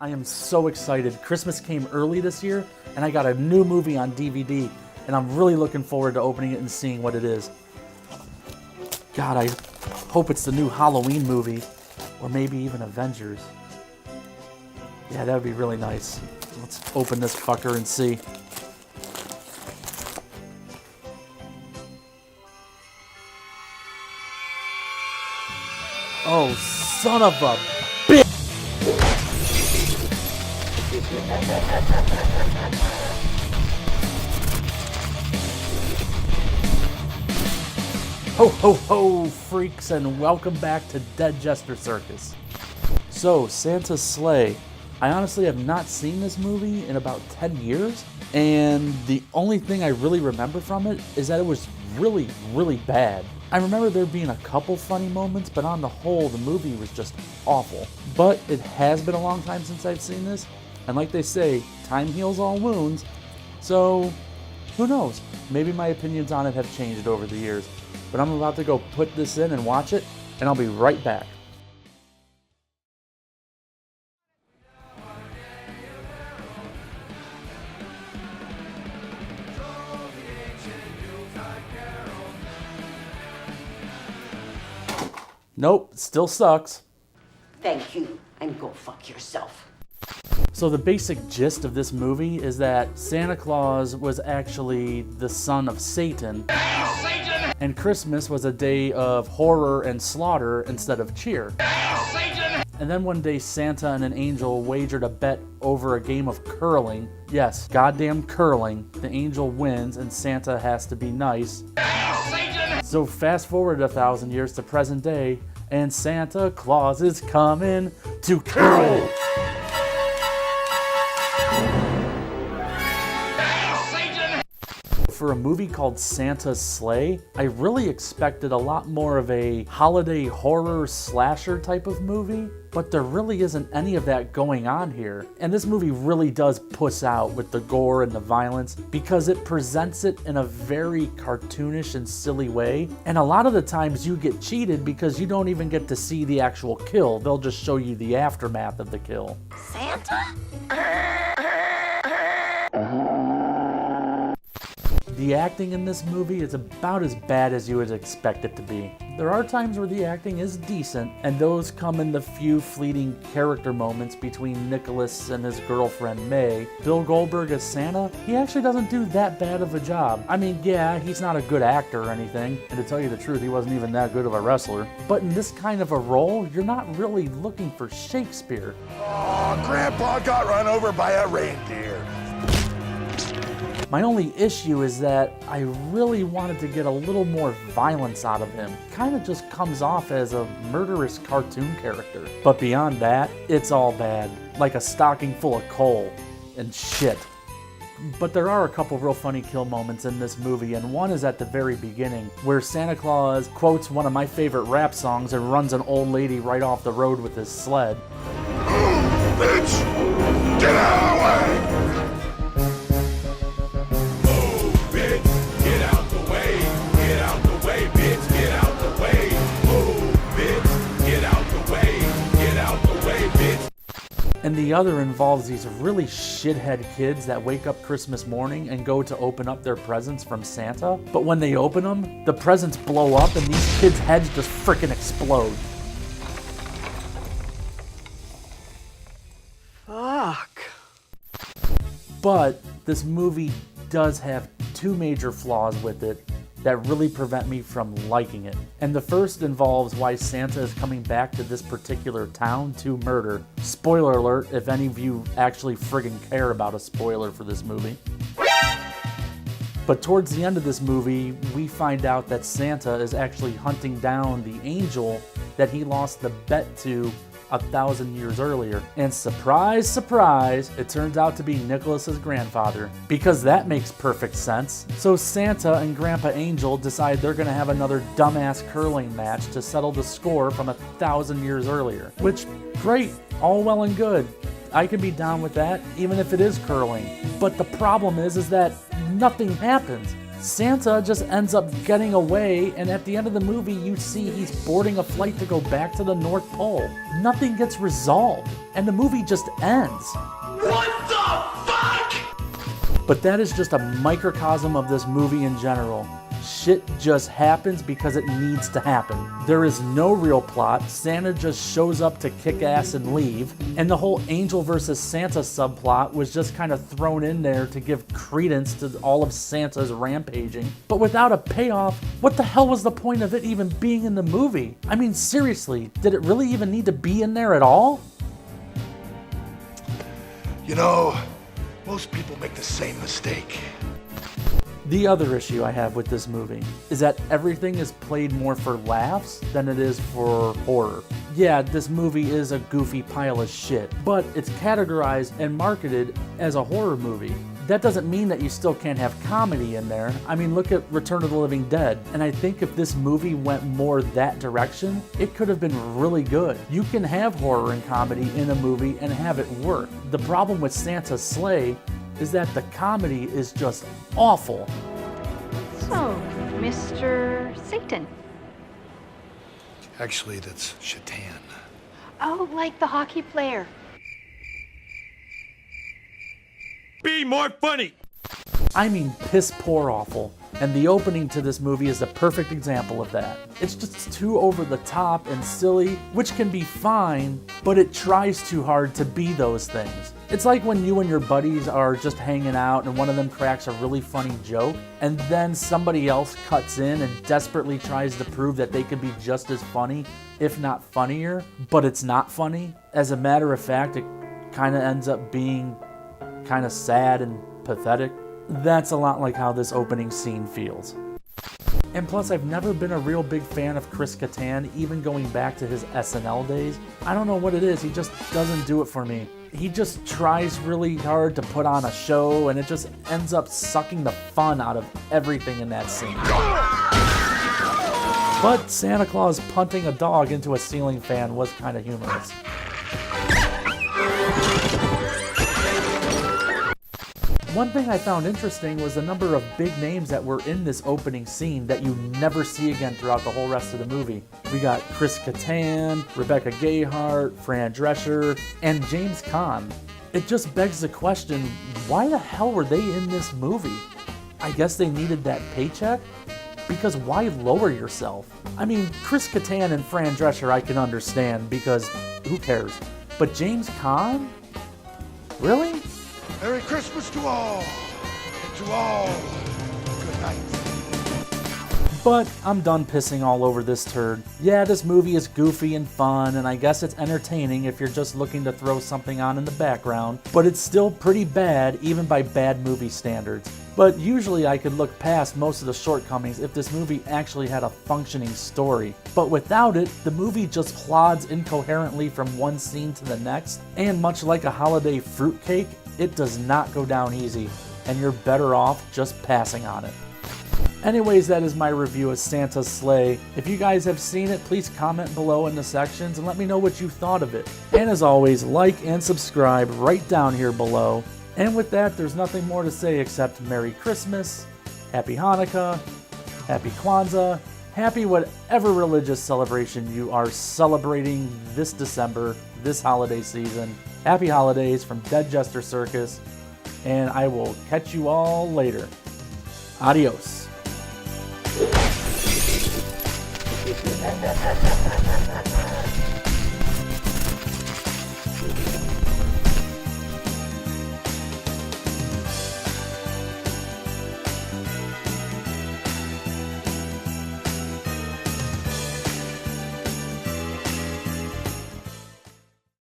I am so excited. Christmas came early this year, and I got a new movie on DVD, and I'm really looking forward to opening it and seeing what it is. God, I hope it's the new Halloween movie, or maybe even Avengers. Yeah, that would be really nice. Let's open this fucker and see. Oh, son of a bitch! Ho, ho, ho, freaks, and welcome back to Dead Jester Circus. So, Santa's Sleigh. I honestly have not seen this movie in about 10 years, and the only thing I really remember from it is that it was really, really bad. I remember there being a couple funny moments, but on the whole, the movie was just awful. But it has been a long time since I've seen this, and like they say, time heals all wounds, so who knows? Maybe my opinions on it have changed over the years. But I'm about to go put this in and watch it, and I'll be right back. Nope, still sucks. Thank you, and go fuck yourself. So the basic gist of this movie is that Santa Claus was actually the son of Satan, and Christmas was a day of horror and slaughter instead of cheer. And then one day Santa and an angel wagered a bet over a game of curling. Yes, goddamn curling. The angel wins and Santa has to be nice. So fast forward 1,000 years to present day, and Santa Claus is coming to curl. For a movie called Santa's Sleigh, I really expected a lot more of a holiday horror slasher type of movie, but there really isn't any of that going on here. And this movie really does puss out with the gore and the violence because it presents it in a very cartoonish and silly way. And a lot of the times you get cheated because you don't even get to see the actual kill. They'll just show you the aftermath of the kill. Santa? The acting in this movie is about as bad as you would expect it to be. There are times where the acting is decent, and those come in the few fleeting character moments between Nicholas and his girlfriend May. Bill Goldberg as Santa, he actually doesn't do that bad of a job. I mean, yeah, he's not a good actor or anything, and to tell you the truth, he wasn't even that good of a wrestler. But in this kind of a role, you're not really looking for Shakespeare. Oh, Grandpa got run over by a reindeer. My only issue is that I really wanted to get a little more violence out of him. Kind of just comes off as a murderous cartoon character. But beyond that, it's all bad. Like a stocking full of coal and shit. But there are a couple real funny kill moments in this movie, and one is at the very beginning, where Santa Claus quotes one of my favorite rap songs and runs an old lady right off the road with his sled. Move, bitch! Get out of the way! And the other involves these really shithead kids that wake up Christmas morning and go to open up their presents from Santa. But when they open them, the presents blow up and these kids' heads just frickin' explode. Fuck. But this movie does have two major flaws with it that really prevent me from liking it. And the first involves why Santa is coming back to this particular town to murder. Spoiler alert, if any of you actually friggin' care about a spoiler for this movie. But towards the end of this movie, we find out that Santa is actually hunting down the angel that he lost the bet to 1,000 years earlier. And surprise, surprise, it turns out to be Nicholas's grandfather. Because that makes perfect sense. So Santa and Grandpa Angel decide they're gonna have another dumbass curling match to settle the score from 1,000 years earlier. Which, great, all well and good. I can be down with that, even if it is curling. But the problem is that nothing happens. Santa just ends up getting away, and at the end of the movie, you see he's boarding a flight to go back to the North Pole. Nothing gets resolved, and the movie just ends. What the fuck? But that is just a microcosm of this movie in general. Shit just happens because it needs to happen. There is no real plot. Santa just shows up to kick ass and leave. And the whole Angel versus Santa subplot was just kind of thrown in there to give credence to all of Santa's rampaging. But without a payoff, what the hell was the point of it even being in the movie? I mean, seriously, did it really even need to be in there at all? You know, most people make the same mistake. The other issue I have with this movie is that everything is played more for laughs than it is for horror. Yeah, this movie is a goofy pile of shit, but it's categorized and marketed as a horror movie. That doesn't mean that you still can't have comedy in there. I mean, look at Return of the Living Dead, and I think if this movie went more that direction, it could have been really good. You can have horror and comedy in a movie and have it work. The problem with Santa's Sleigh is that the comedy is just awful. So, Mr. Satan. Actually, that's Shaitan. Oh, like the hockey player. Be more funny! I mean, piss poor awful. And the opening to this movie is a perfect example of that. It's just too over the top and silly, which can be fine, but it tries too hard to be those things. It's like when you and your buddies are just hanging out and one of them cracks a really funny joke, and then somebody else cuts in and desperately tries to prove that they can be just as funny, if not funnier, but it's not funny. As a matter of fact, it kind of ends up being kind of sad and pathetic. That's a lot like how this opening scene feels. And plus, I've never been a real big fan of Chris Kattan, even going back to his SNL days. I don't know what it is, he just doesn't do it for me. He just tries really hard to put on a show, and it just ends up sucking the fun out of everything in that scene. But Santa Claus punting a dog into a ceiling fan was kind of humorous. One thing I found interesting was the number of big names that were in this opening scene that you never see again throughout the whole rest of the movie. We got Chris Kattan, Rebecca Gayheart, Fran Drescher, and James Caan. It just begs the question, why the hell were they in this movie? I guess they needed that paycheck? Because why lower yourself? I mean, Chris Kattan and Fran Drescher I can understand because who cares? But James Caan? Really? Merry Christmas to all! And to all, good night. But I'm done pissing all over this turd. Yeah, this movie is goofy and fun, and I guess it's entertaining if you're just looking to throw something on in the background, but it's still pretty bad, even by bad movie standards. But usually I could look past most of the shortcomings if this movie actually had a functioning story. But without it, the movie just plods incoherently from one scene to the next, and much like a holiday fruitcake, it does not go down easy, and you're better off just passing on it. Anyways, that is my review of Santa's Sleigh. If you guys have seen it, please comment below in the sections and let me know what you thought of it. And as always, like and subscribe right down here below. And with that, there's nothing more to say except Merry Christmas, Happy Hanukkah, Happy Kwanzaa, Happy whatever religious celebration you are celebrating this December, this holiday season. Happy holidays from Dead Jester Circus, and I will catch you all later. Adios.